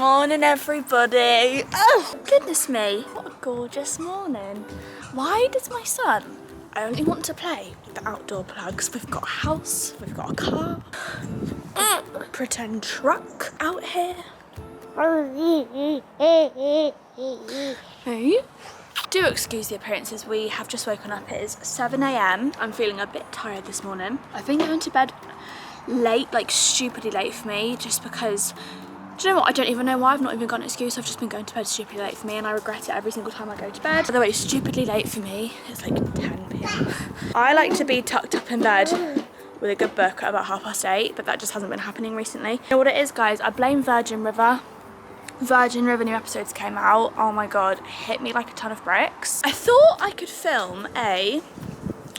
Morning, everybody. Oh, goodness me. What a gorgeous morning. Why does my son only want to play with the outdoor plugs? We've got a house, we've got a car, pretend truck out here. Hey. Do excuse the appearances, we have just woken up. It is 7 AM. I'm feeling a bit tired this morning. I've been going to bed late, like stupidly late for me, just because, do you know what, I don't even know why. I've not even got an excuse. I've just been going to bed stupidly late for me and I regret it every single time I go to bed. By the way, stupidly late for me, it's like 10 PM. I like to be tucked up in bed with a good book at about 8:30, but that just hasn't been happening recently. You know what it is, guys? I blame Virgin River. Virgin River new episodes came out. Oh my god, hit me like a ton of bricks. I thought I could film a,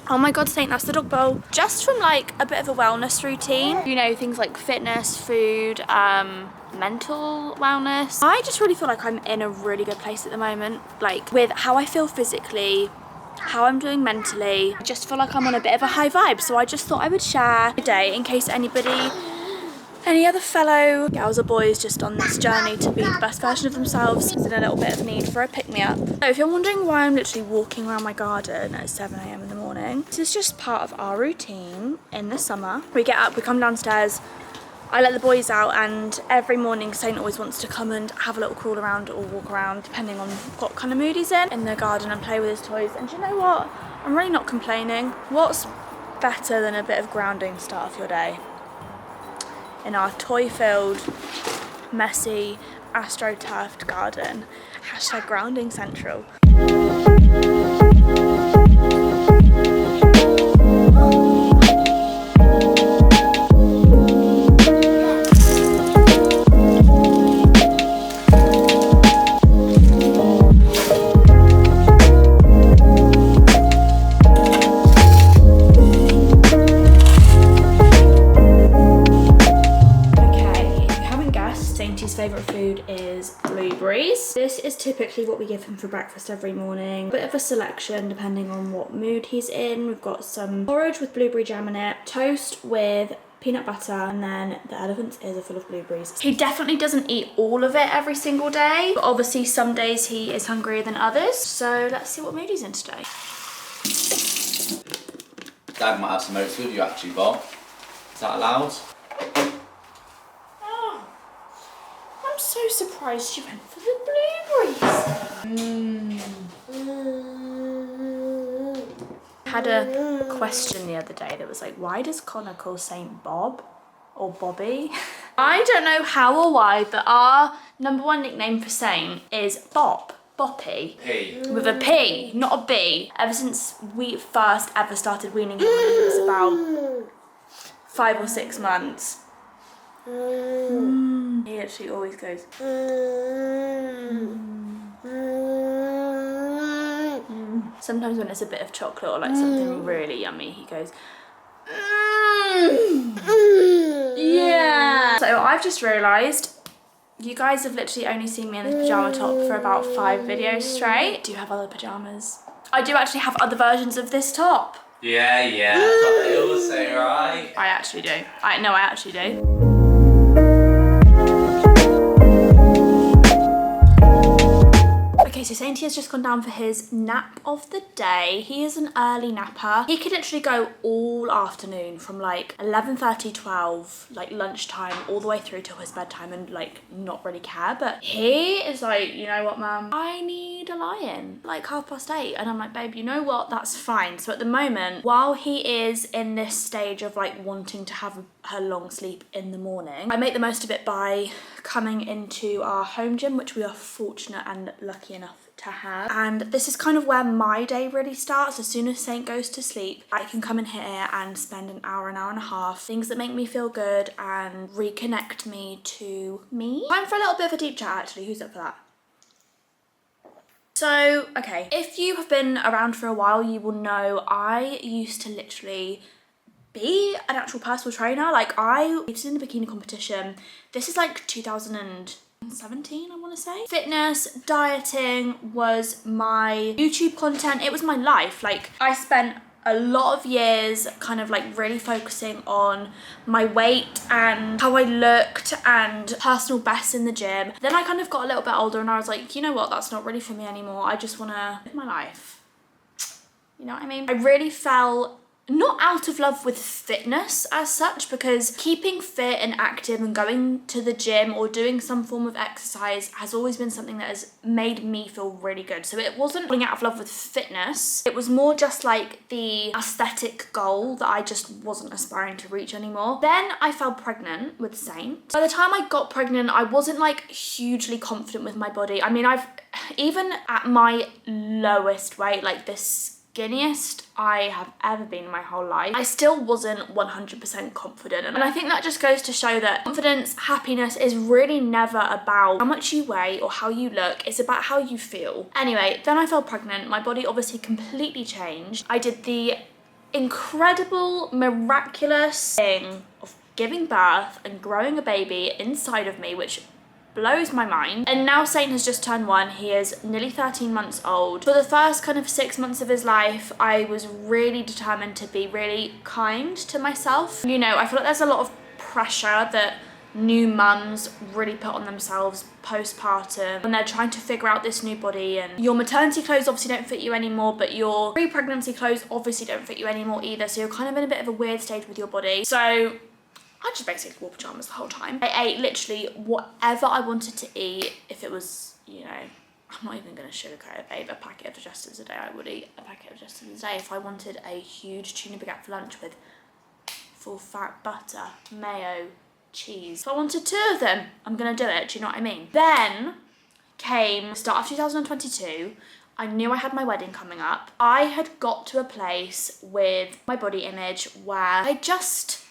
oh my god, Saint, that's the dog bowl, just from like a bit of a wellness routine. You know, things like fitness, food, mental wellness. I just really feel like I'm in a really good place at the moment, like with how I feel physically, how I'm doing mentally. I just feel like I'm on a bit of a high vibe, so I just thought I would share today in case any other fellow girls or boys just on this journey to be the best version of themselves is in a little bit of need for a pick-me-up. So if you're wondering why I'm literally walking around my garden at 7 AM in the morning, this is just part of our routine in the summer. We get up, we come downstairs, I let the boys out, and every morning Saint always wants to come and have a little crawl around or walk around, depending on what kind of mood he's in the garden, and play with his toys. And do you know what? I'm really not complaining. What's better than a bit of grounding start off your day in our toy-filled, messy, astro-turfed garden? Hashtag grounding central. Favourite food is blueberries. This is typically what we give him for breakfast every morning. Bit of a selection depending on what mood he's in. We've got some porridge with blueberry jam in it, toast with peanut butter, and then the elephant's ears are full of blueberries. He definitely doesn't eat all of it every single day, but obviously some days he is hungrier than others. So let's see what mood he's in today. Dad might have some oats with you actually, Bob. Is that allowed? I'm so surprised you went for the blueberries. I had a question the other day that was like, why does Connor call Saint Bob or Bobby? I don't know how or why, but our #1 nickname for Saint is Bop. Boppy. P. With a P, not a B. Ever since we first ever started weaning him when he was about 5 or 6 months. He actually always goes. Sometimes when it's a bit of chocolate or like something really yummy, he goes. Yeah. So I've just realised you guys have literally only seen me in this pyjama top for about 5 videos straight. Do you have other pyjamas? I do actually have other versions of this top. Yeah, that's what they always say, right? I actually do. I actually do. Okay, so Sainty has just gone down for his nap of the day. He is an early napper. He could literally go all afternoon from like 11:30, 12, like lunchtime, all the way through till his bedtime and like not really care. But he is like, you know what, mum? I need a lie-in, like 8:30. And I'm like, babe, you know what? That's fine. So at the moment, while he is in this stage of like wanting to have her long sleep in the morning, I make the most of it by coming into our home gym, which we are fortunate and lucky enough to have. And this is kind of where my day really starts. As soon as Saint goes to sleep, I can come in here and spend an hour and a half, things that make me feel good and reconnect me to me. Time for a little bit of a deep chat actually. Who's up for that? So, okay, if you have been around for a while, you will know I used to literally be an actual personal trainer. Like I did in the bikini competition. This is like 2017, I want to say. Fitness, dieting was my YouTube content. It was my life. Like I spent a lot of years kind of like really focusing on my weight and how I looked and personal bests in the gym. Then I kind of got a little bit older and I was like, you know what, that's not really for me anymore. I just want to live my life. You know what I mean? I really fell not out of love with fitness as such, because keeping fit and active and going to the gym or doing some form of exercise has always been something that has made me feel really good. So it wasn't falling out of love with fitness. It was more just like the aesthetic goal that I just wasn't aspiring to reach anymore. Then I fell pregnant with Saint. By the time I got pregnant, I wasn't like hugely confident with my body. I mean, even at my lowest weight, like this skinniest I have ever been in my whole life, I still wasn't 100% confident. And I think that just goes to show that confidence, happiness is really never about how much you weigh or how you look. It's about how you feel. Anyway, then I fell pregnant. My body obviously completely changed. I did the incredible, miraculous thing of giving birth and growing a baby inside of me, which blows my mind. And now Saint has just turned 1. He is nearly 13 months old. For the first kind of 6 months of his life, I was really determined to be really kind to myself. You know, I feel like there's a lot of pressure that new mums really put on themselves postpartum when they're trying to figure out this new body, and your maternity clothes obviously don't fit you anymore, but your pre-pregnancy clothes obviously don't fit you anymore either. So you're kind of in a bit of a weird stage with your body. So I just basically wore pajamas the whole time. I ate literally whatever I wanted to eat. If it was, you know, I'm not even going to sugarcoat it, babe. A packet of digestives a day, I would eat a packet of digestives a day. If I wanted a huge tuna baguette for lunch with full fat butter, mayo, cheese, if I wanted 2 of them, I'm going to do it. Do you know what I mean? Then came the start of 2022. I knew I had my wedding coming up. I had got to a place with my body image where I just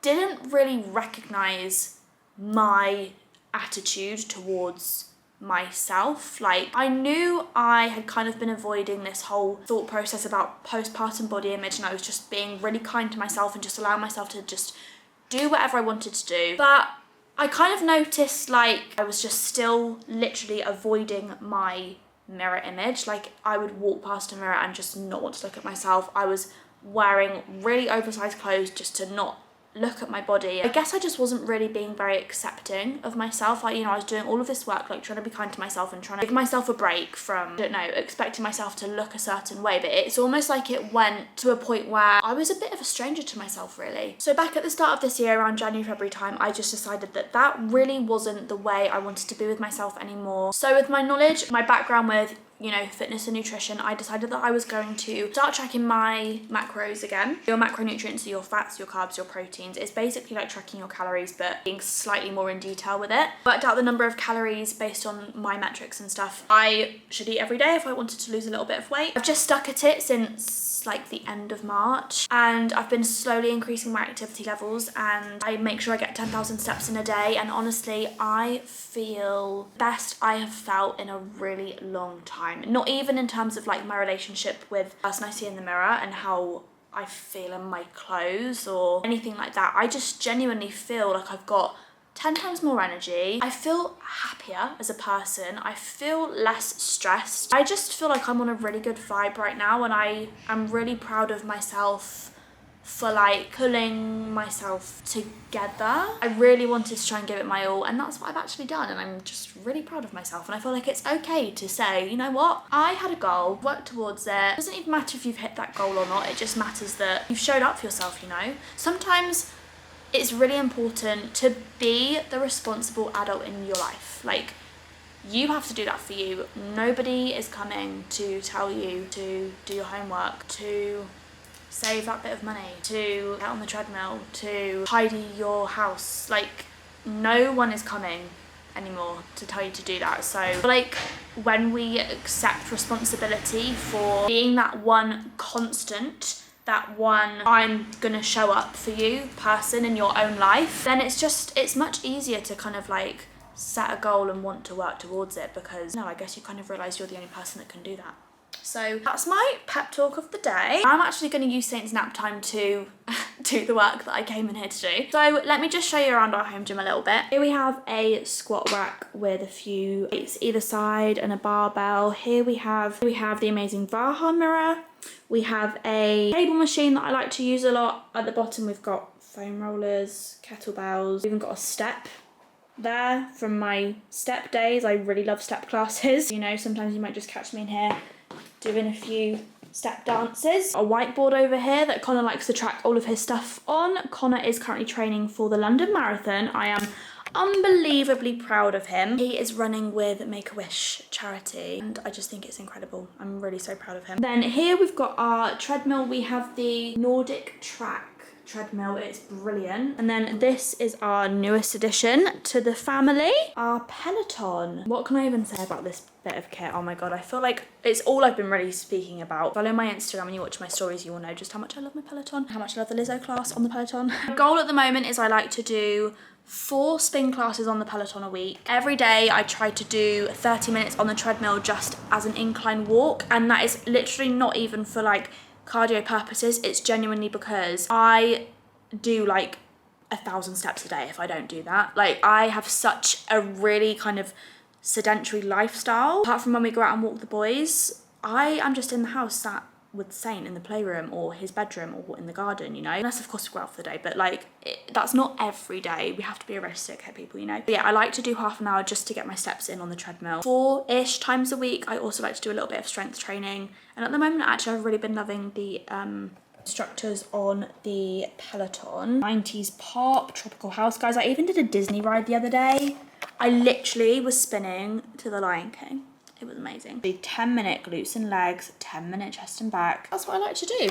didn't really recognize my attitude towards myself. Like, I knew I had kind of been avoiding this whole thought process about postpartum body image, and I was just being really kind to myself and just allowing myself to just do whatever I wanted to do. But I kind of noticed like I was just still literally avoiding my mirror image. Like, I would walk past a mirror and just not want to look at myself. I was wearing really oversized clothes just to not look at my body. I guess I just wasn't really being very accepting of myself. Like, you know, I was doing all of this work, like trying to be kind to myself and trying to give myself a break from, I don't know, expecting myself to look a certain way. But it's almost like it went to a point where I was a bit of a stranger to myself, really. So back at the start of this year, around January, February time, I just decided that that really wasn't the way I wanted to be with myself anymore. So with my knowledge, my background with, you know, fitness and nutrition, I decided that I was going to start tracking my macros again. Your macronutrients are your fats, your carbs, your proteins. It's basically like tracking your calories, but being slightly more in detail with it. Worked out the number of calories based on my metrics and stuff I should eat every day if I wanted to lose a little bit of weight. I've just stuck at it since like the end of March, and I've been slowly increasing my activity levels, and I make sure I get 10,000 steps in a day, and honestly I feel best I have felt in a really long time. Not even in terms of like my relationship with the person I see in the mirror and how I feel in my clothes or anything like that. I just genuinely feel like I've got 10 times more energy. I feel happier as a person. I feel less stressed. I just feel like I'm on a really good vibe right now, and I'm really proud of myself for like pulling myself together. I really wanted to try and give it my all, and that's what I've actually done, and I'm just really proud of myself. And I feel like it's okay to say, you know what, I had a goal, worked towards it. It doesn't even matter if you've hit that goal or not. It just matters that you've showed up for yourself, you know. Sometimes it's really important to be the responsible adult in your life. Like, you have to do that for you. Nobody is coming to tell you to do your homework, to save that bit of money, to get on the treadmill, to tidy your house. Like, no one is coming anymore to tell you to do that. So like, when we accept responsibility for being that one constant, that one I'm gonna show up for you person in your own life, then it's much easier to kind of like set a goal and want to work towards it, because I guess you kind of realise you're the only person that can do that. So that's my pep talk of the day. I'm actually going to use Saint's nap time to do the work that I came in here to do. So let me just show you around our home gym a little bit. Here we have a squat rack with a few weights either side and a barbell. Here we have the amazing Vaha mirror. We have a cable machine that I like to use a lot. At the bottom we've got foam rollers, kettlebells. We've even got a step there from my step days. I really love step classes. You know, sometimes you might just catch me in here doing a few step dances. A whiteboard over here that Connor likes to track all of his stuff on. Connor is currently training for the London Marathon. I am unbelievably proud of him. He is running with Make-A-Wish charity and I just think it's incredible. I'm really so proud of him. Then here we've got our treadmill. We have the Nordic Track treadmill. It's brilliant. And then this is our newest addition to the family, our Peloton. What can I even say about this bit of kit? Oh my god, I feel like it's all I've been really speaking about. Follow my Instagram and you watch my stories, you will know just how much I love my Peloton, how much I love the Lizzo class on the Peloton. My goal at the moment is I like to do 4 spin classes on the Peloton a week. Every day I try to do 30 minutes on the treadmill just as an incline walk, and that is literally not even for like cardio purposes. It's genuinely because I do like 1,000 steps a day if I don't do that. Like, I have such a really kind of sedentary lifestyle. Apart from when we go out and walk the boys, I am just in the house sat with Saint in the playroom or his bedroom or in the garden, you know, unless of course we go out for the day, but like that's not every day. We have to be realistic here, people, you know. But yeah, I like to do half an hour just to get my steps in on the treadmill 4-ish times a week. I also like to do a little bit of strength training, and at the moment actually I've really been loving the instructors on the Peloton. 90s pop, tropical house, guys. I even did a Disney ride the other day. I literally was spinning to the Lion King. It was amazing. The 10-minute glutes and legs, 10-minute chest and back. That's what I like to do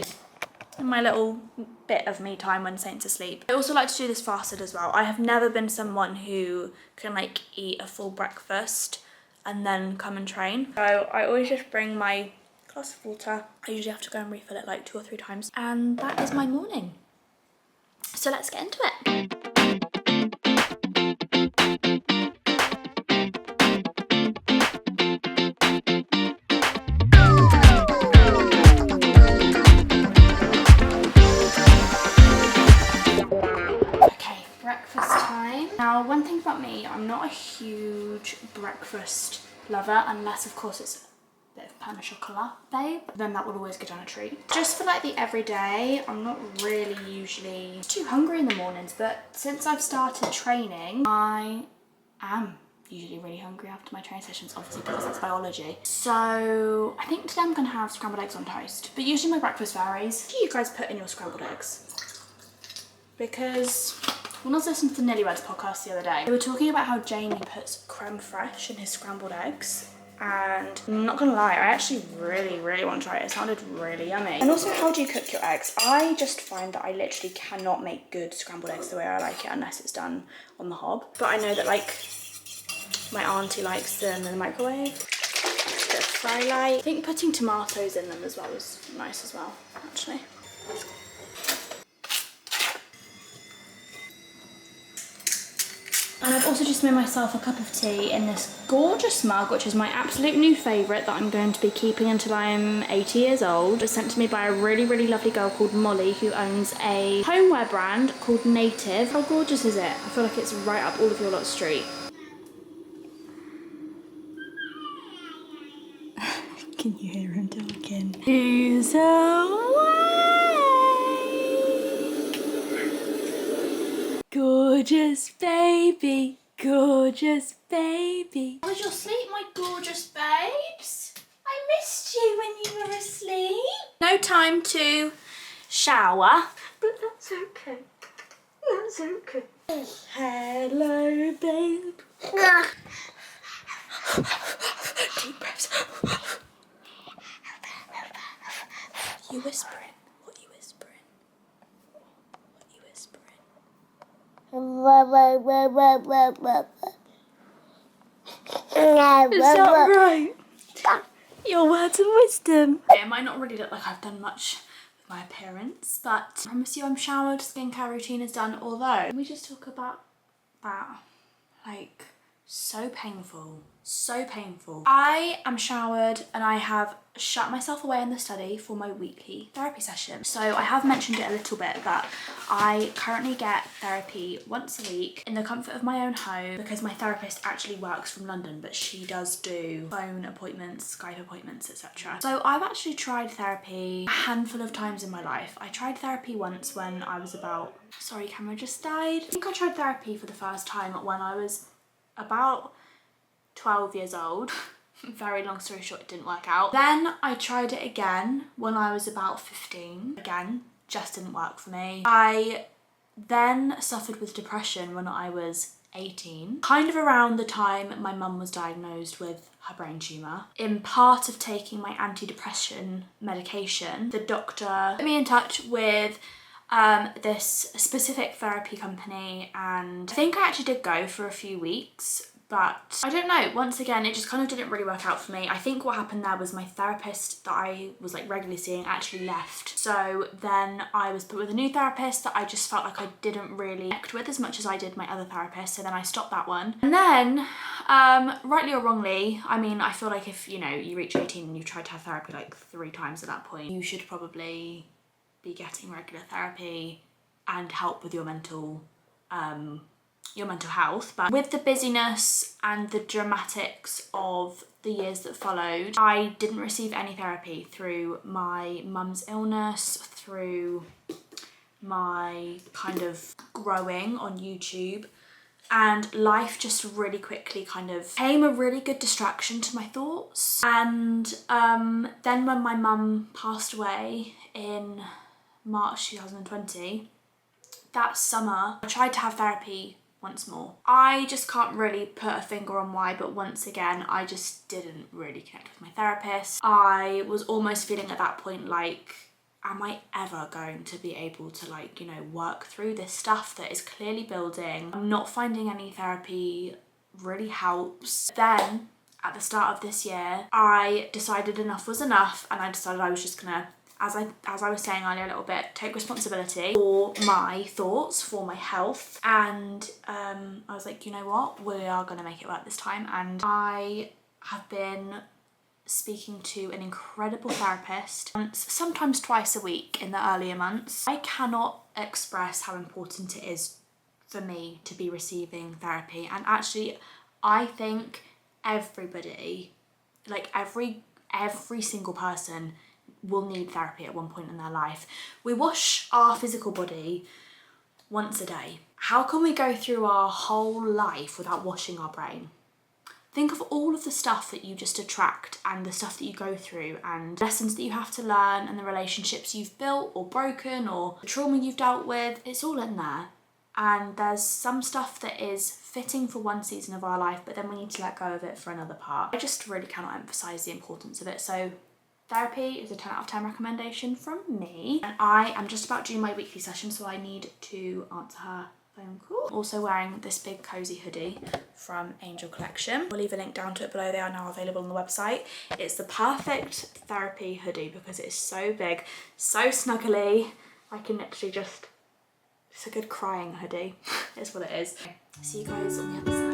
in my little bit of me time when Saint's asleep. I also like to do this fasted as well. I have never been someone who can like eat a full breakfast and then come and train. So I always just bring my glass of water. I usually have to go and refill it like 2 or 3 times. And that is my morning. So let's get into it. Now, one thing about me, I'm not a huge breakfast lover, unless of course it's a bit of pain au chocolat, babe. Then that would always go down a treat. Just for like the everyday, I'm not really usually too hungry in the mornings, but since I've started training, I am usually really hungry after my training sessions, obviously because that's biology. So I think today I'm gonna have scrambled eggs on toast, but usually my breakfast varies. What do you guys put in your scrambled eggs? Because when I was listening to the Newlyweds podcast the other day, they were talking about how Jamie puts creme fraiche in his scrambled eggs. And I'm not gonna lie, I actually really want to try it. It sounded really yummy. And also, how do you cook your eggs? I just find that I literally cannot make good scrambled eggs the way I like it unless it's done on the hob. But I know that like my auntie likes them in the microwave. A bit of fry light. I think putting tomatoes in them as well is nice as well, actually. And I've also just made myself a cup of tea in this gorgeous mug, which is my absolute new favourite that I'm going to be keeping until I'm 80 years old. It was sent to me by a really lovely girl called Molly, who owns a homeware brand called Native. How gorgeous is it? I feel like it's right up all of your lot's street. Can you hear him talking? He's awake! Gorgeous baby, gorgeous baby. How was your sleep, my gorgeous babes? I missed you when you were asleep. No time to shower, but that's okay. That's okay. Hello, babe. Deep breaths. You whispering? What are you whispering? What are you whispering? Is that right? Your words of wisdom. It might not really look like I've done much with my appearance, but I promise you I'm showered, skincare routine is done. Although, can we just talk about that? Like, So painful, so painful. I am showered and I have shut myself away in the study for my weekly therapy session. So I have mentioned it a little bit that I currently get therapy once a week in the comfort of my own home because my therapist actually works from London, but she does do phone appointments, Skype appointments, etc. So I've actually tried therapy a handful of times in my life. I tried therapy once when I was about, sorry, camera just died. I think I tried therapy for the first time when I was about 12 years old. Very long story short, it didn't work out. Then I tried it again when I was about 15. Again, just didn't work for me. I then suffered with depression when I was 18, kind of around the time my mum was diagnosed with her brain tumour. In part of taking my antidepressant medication, the doctor put me in touch with this specific therapy company, and I think I actually did go for a few weeks, but I don't know, once again it just kind of didn't really work out for me. I think what happened there was my therapist that I was like regularly seeing actually left, so then I was put with a new therapist that I just felt like I didn't really connect with as much as I did my other therapist, so then I stopped that one. And then rightly or wrongly, I mean, I feel like if you know you reach 18 and you've tried to have therapy like 3 times at that point, you should probably be getting regular therapy and help with your mental health. But with the busyness and the dramatics of the years that followed, I didn't receive any therapy through my mum's illness, through my kind of growing on YouTube, and life just really quickly kind of became a really good distraction to my thoughts. And then when my mum passed away in March 2020, that summer I tried to have therapy once more. I just can't really put a finger on why, but once again I just didn't really connect with my therapist. I was almost feeling at that point like, am I ever going to be able to, like, you know, work through this stuff that is clearly building? I'm not finding any therapy really helps. Then at the start of this year I decided enough was enough, and I decided I was just gonna, as I was saying earlier a little bit, take responsibility for my thoughts, for my health. And I was like, you know what, we are gonna make it work this time. And I have been speaking to an incredible therapist once, sometimes twice a week in the earlier months. I cannot express how important it is for me to be receiving therapy. And actually, I think everybody, like every single person will need therapy at one point in their life. We wash our physical body once a day. How can we go through our whole life without washing our brain? Think of all of the stuff that you just attract and the stuff that you go through and lessons that you have to learn and the relationships you've built or broken or the trauma you've dealt with. It's all in there. And there's some stuff that is fitting for one season of our life, but then we need to let go of it for another part. I just really cannot emphasize the importance of it. So therapy is a 10 out of 10 recommendation from me. And I am just about doing my weekly session, so I need to answer her phone call. Also wearing this big cozy hoodie from Angel Collection. We'll leave a link down to it below. They are now available on the website. It's the perfect therapy hoodie because it is so big, so snuggly. I can literally just, it's a good crying hoodie, is what it is. Okay, see you guys on the other side.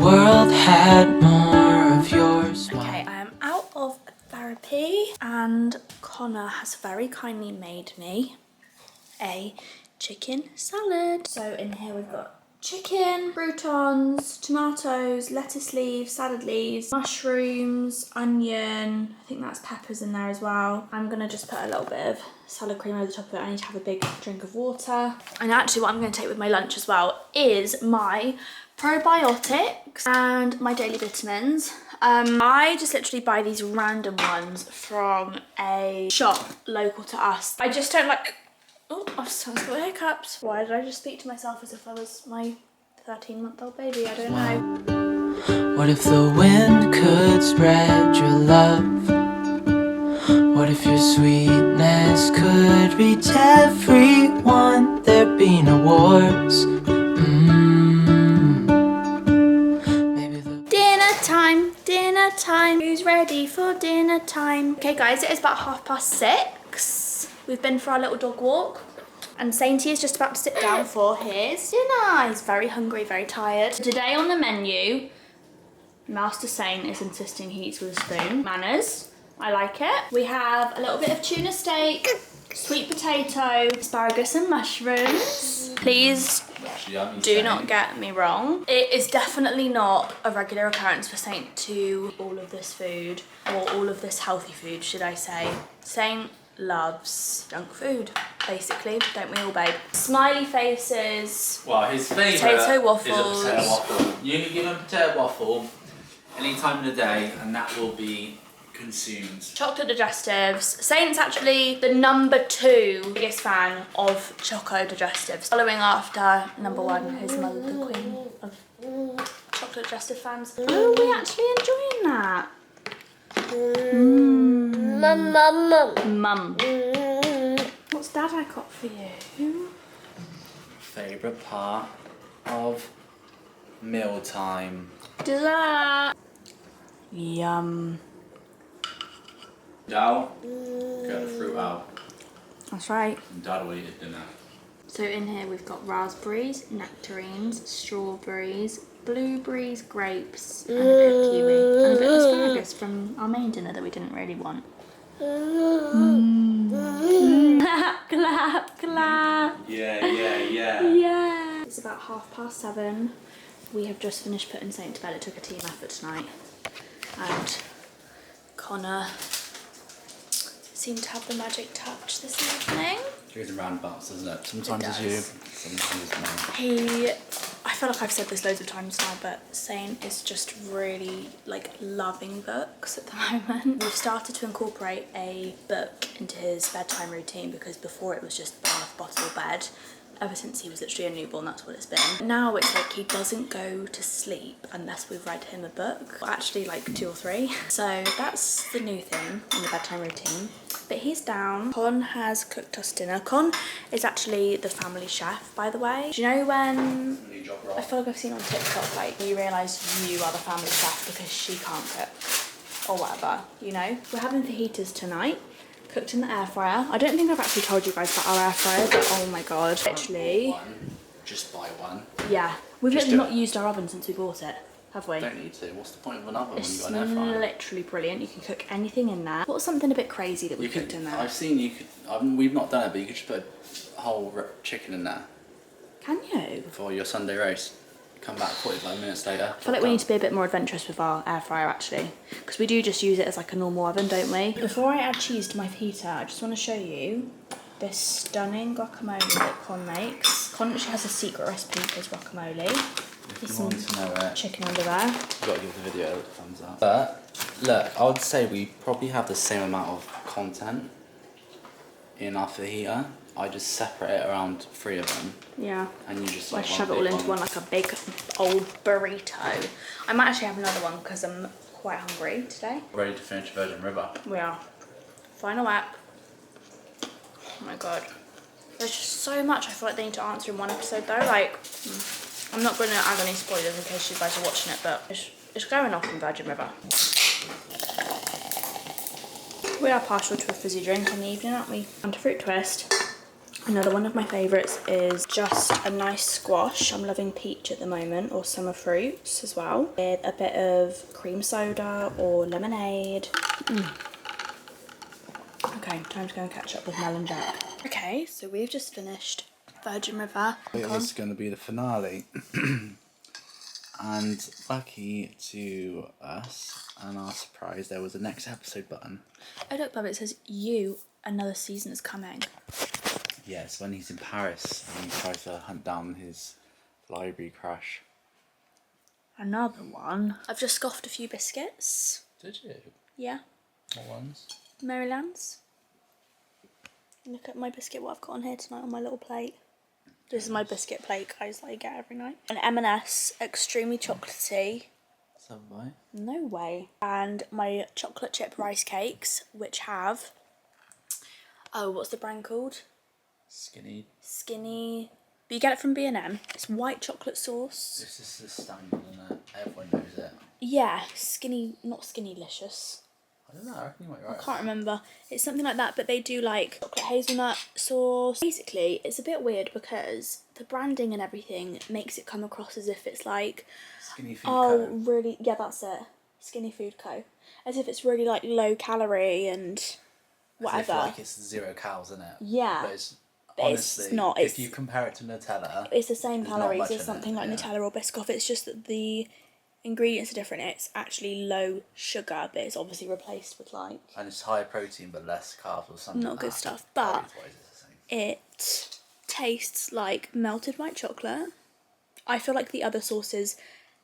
World had more of yours. Okay, I am out of therapy and Connor has very kindly made me a chicken salad. So in here we've got chicken, croutons, tomatoes, lettuce leaves, salad leaves, mushrooms, onion, I think that's peppers in there as well. I'm gonna just put a little bit of salad cream over the top of it. I need to have a big drink of water. And actually what I'm gonna take with my lunch as well is my probiotics and my daily vitamins. I just literally buy these random ones from a shop local to us. I just don't like, oh, I've just got hiccups. Why did I just speak to myself as if I was my 13-month-old baby? I don't know. What if the wind could spread your love? What if your sweetness could reach everyone? There'd be no wars. Dinner time, who's ready for dinner time? Okay guys, it is about 6:30. We've been for our little dog walk. And Sainty is just about to sit down for his dinner. He's very hungry, very tired. Today on the menu, Master Saint is insisting he eats with a spoon. Manners. I like it. We have a little bit of tuna steak, sweet potato, asparagus and mushrooms. Please do not get me wrong. It is definitely not a regular occurrence for Saint to all of this food, or all of this healthy food, should I say. Saint loves junk food, basically, don't we all, babe? Smiley faces. Well, his favourite potato waffles. is a potato waffle. You can give him a potato waffle any time of the day, and that will be consumed. Chocolate digestives. Saint's actually the #2 biggest fan of choco digestives, following after #1, his mother, the queen of chocolate digestive fans. Oh, we're actually enjoying that. Mum. What's Dad I got for you? Favourite part of mealtime. Dessert. Yum. Dad, get the fruit out. That's right. And Dad will eat his dinner. So in here we've got raspberries, nectarines, strawberries, blueberries, grapes, and a bit of kiwi. And a bit of asparagus from our main dinner that we didn't really want. Clap, clap, clap. Yeah. Yeah. It's about 7:30. We have just finished putting Saint to bed. It took a team effort tonight. And Connor seemed to have the magic touch this evening. It goes in roundabouts, doesn't it? Sometimes it's you, sometimes it's me. I feel like I've said this loads of times now, but Saint is just really like loving books at the moment. We've started to incorporate a book into his bedtime routine, because before it was just bath, bottle, bed. Ever since he was literally a newborn, that's what it's been. Now it's like he doesn't go to sleep unless we've read him a book. Well, actually like 2 or 3. So that's the new thing in the bedtime routine. But he's down. Con has cooked us dinner. Con is actually the family chef, by the way. Do you know when, I feel like I've seen on TikTok, like you realise you are the family chef because she can't cook or whatever, you know? We're having fajitas tonight. Cooked in the air fryer. I don't think I've actually told you guys about our air fryer, but oh my god. Literally. Just buy one. Yeah. We've literally not used our oven since we bought it, have we? Don't need to. What's the point of an oven when It's you've got an air fryer? literally brilliant. You can cook anything in there. What's something a bit crazy that we cooked in there? I've seen you could, we've not done it, but you could just put a whole chicken in there Can you? for your Sunday roast. Come back 45 minutes later. I feel like we need to be a bit more adventurous with our air fryer actually, because we do just use it as like a normal oven, don't we? Before I add cheese to my fajita, I just want to show you this stunning guacamole that Con makes. Con actually has a secret recipe for his guacamole. If you want to know it, chicken under there. you've got to give the video a thumbs up. But look, I would say we probably have the same amount of content in our fajita. I just separate it around 3 of them. Yeah. And you just I like shove it all into one like a big old burrito. I might actually have another one because I'm quite hungry today. Ready to finish Virgin River. We are. Final app. Oh my god. There's just so much I feel like they need to answer in one episode though. Like, I'm not going to add any spoilers in case you guys are watching it, but it's going off in Virgin River. We are partial to a fizzy drink in the evening, aren't we? And a fruit twist. Another one of my favourites is just a nice squash. I'm loving peach at the moment, or summer fruits as well, with a bit of cream soda or lemonade. Okay, time to go and catch up with Mel and Jack. Okay, so we've just finished Virgin River. It was going to be the finale. And lucky to us and our surprise, there was a next episode button. Oh look, Bob, it says another season is coming. Yes, when he's in Paris and he tries to hunt down his library crush. Another one. I've just scoffed a few biscuits. Did you? Yeah. What ones? Maryland's. Look at my biscuit, what I've got on here tonight on my little plate. This is my biscuit plate, guys, that I get every night. An M&S, extremely chocolatey. Subway? No way. And my chocolate chip rice cakes, which have... Oh, what's the brand called? Skinny. But you get it from B&M. It's white chocolate sauce. This is the standard, isn't it? Everyone knows it. Yeah, skinny, not Skinnylicious. I don't know, I reckon you might be right. I can't remember. It's something like that, but they do like chocolate hazelnut sauce. Basically, it's a bit weird because the branding and everything makes it come across as if it's like, Skinny Food oh, Co. really, yeah, that's it. Skinny Food Co. As if it's really like low calorie and whatever. As if like it's 0 calories in it. Yeah. But it's, But honestly, it's not. if you compare it to Nutella, It's the same there's not calories much as in something it, like yeah. Nutella or Biscoff. It's just that the ingredients are different. It's actually low sugar, but it's obviously replaced with like... And it's higher protein but less carbs or something. Not good stuff, but it's the same. it tastes like melted white chocolate. I feel like the other sauces,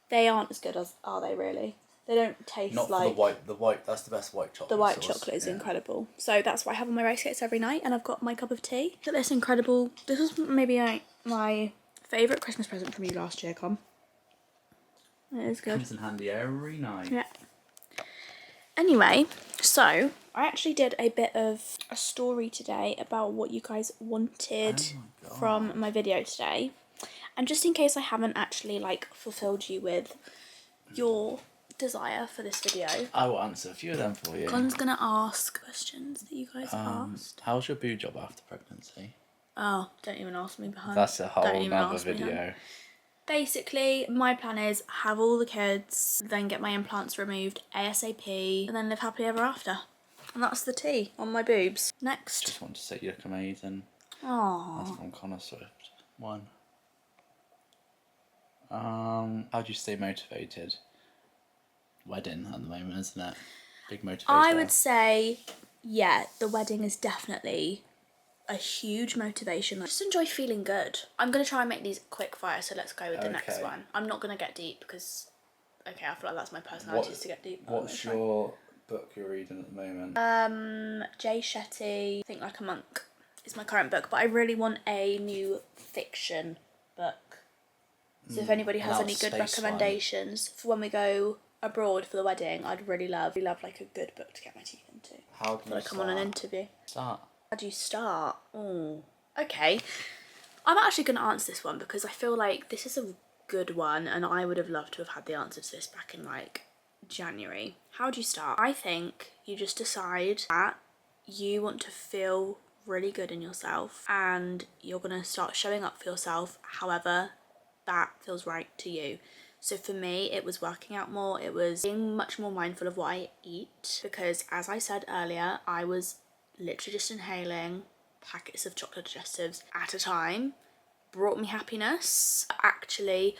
they aren't as good as, are they really? They don't taste Not like... for the white, that's the best white chocolate The white sauce. chocolate is incredible. So that's what I have on my rice cakes every night, and I've got my cup of tea. Look at this incredible... This was maybe like my favourite Christmas present from you last year, Con. It is good. Comes in handy every night. Yeah. Anyway, so I actually did a bit of a story today about what you guys wanted from my video today. And just in case I haven't actually like fulfilled you with your desire for this video, I will answer a few of them for you. Con's gonna ask questions that you guys asked. How's your boob job after pregnancy? Oh, don't even ask me behind. That's a whole nother video. Basically, my plan is have all the kids, then get my implants removed ASAP, and then live happily ever after. And that's the tea on my boobs. Next. Just want to say you look amazing. Aww. That's from Connor Swift. 1. How do you stay motivated? Wedding at the moment, isn't it? Big motivator. I would say, yeah, the wedding is definitely a huge motivation. Just enjoy feeling good. I'm going to try and make these quick fire, so let's go with the next one. I'm not going to get deep because, okay, I feel like that's my personality is to get deep. What's your book you're reading at the moment? Jay Shetty, Think Like a Monk is my current book, but I really want a new fiction book. So if anybody has any good recommendations for when we go abroad for the wedding, I'd really love like a good book to get my teeth into. How do you come on an interview? Start. How do you start? Oh, okay. I'm actually going to answer this one because I feel like this is a good one and I would have loved to have had the answer to this back in like January. How do you start? I think you just decide that you want to feel really good in yourself and you're going to start showing up for yourself however that feels right to you. So for me, it was working out more. It was being much more mindful of what I eat because, as I said earlier, I was literally just inhaling packets of chocolate digestives at a time. Brought me happiness. Actually,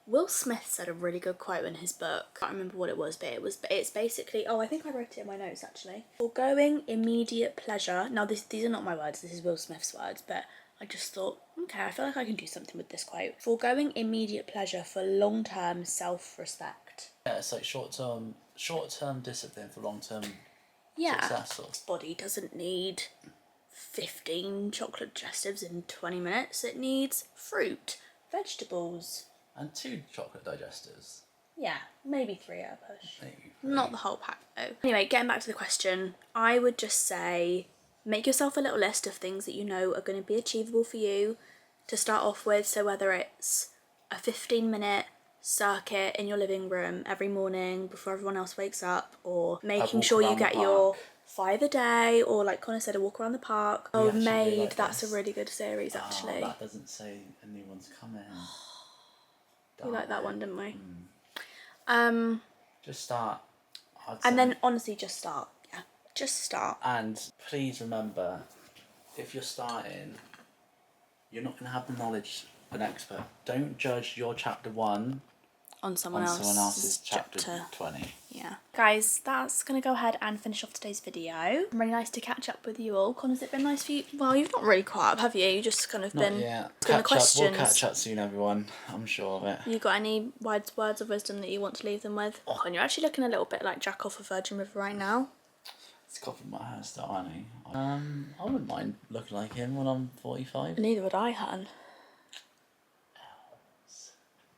Will Smith said a really good quote in his book. I can't remember what it was, but it's basically, oh, I think I wrote it in my notes actually. Foregoing immediate pleasure. Now these are not my words, this is Will Smith's words, but I just thought, okay, I feel like I can do something with this quote. Foregoing immediate pleasure for long-term self-respect. Yeah, it's like short-term discipline for long-term success. This body doesn't need 15 chocolate digestives in 20 minutes. It needs fruit, vegetables. And 2 chocolate digestives. Yeah, maybe 3 at a push. Maybe 3. Not the whole pack though. Anyway, getting back to the question, I would just say make yourself a little list of things that you know are going to be achievable for you to start off with. So whether it's a 15-minute circuit in your living room every morning before everyone else wakes up, or making sure you get your 5 a day, or like Connor said, a walk around the park. Oh, Maid, that's a really good series actually. That doesn't say anyone's coming. We liked that one, didn't we? Just start. And then honestly, just start. Yeah, just start. And please remember, if you're starting, you're not going to have the knowledge of an expert. Don't judge your chapter 1 on someone else's chapter 20. Yeah. Guys, that's going to go ahead and finish off today's video. Really nice to catch up with you all. Con, has it been nice for you? Well, you've not really caught up, have you? You just kind of been asking the questions. We'll catch up soon, everyone. I'm sure of it. You got any words of wisdom that you want to leave them with? Oh, Con, you're actually looking a little bit like Jack off of Virgin River right now. He's copied my hairstyle, hasn't he? I wouldn't mind looking like him when I'm 45. Neither would I, hun.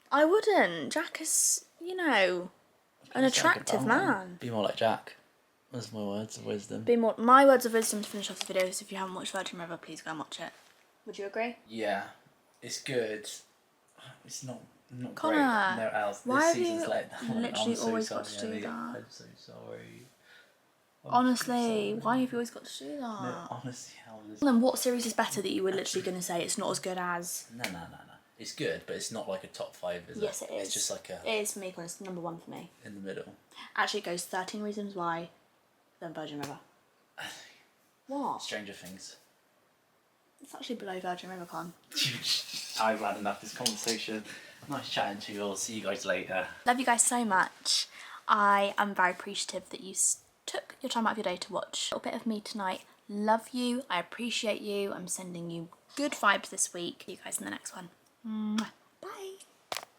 I wouldn't. Jack is, you know, an attractive man. Be more like Jack. That's my words of wisdom. My words of wisdom to finish off the video is if you haven't watched Virgin River, please go and watch it. Would you agree? Yeah, it's good. It's not Connor, great. No else. Why this have season's you late. literally always got to do that? I'm so sorry. Honestly, why have you always got to do that? No, honestly, how is... Then what series is better that you were literally going to say it's not as good as? No. It's good, but it's not like a top 5, is it? Yes, it is. It's just like a... It is for me, but it's number 1 for me. in the middle. Actually, it goes 13 Reasons Why, then Virgin River. What? Stranger Things. It's actually below Virgin River, Con. I've had enough of this conversation. Nice chatting to you all. See you guys later. Love you guys so much. I am very appreciative that you took your time out of your day to watch a little bit of me tonight. Love you. I appreciate you. I'm sending you good vibes this week. See you guys in the next one. Mwah.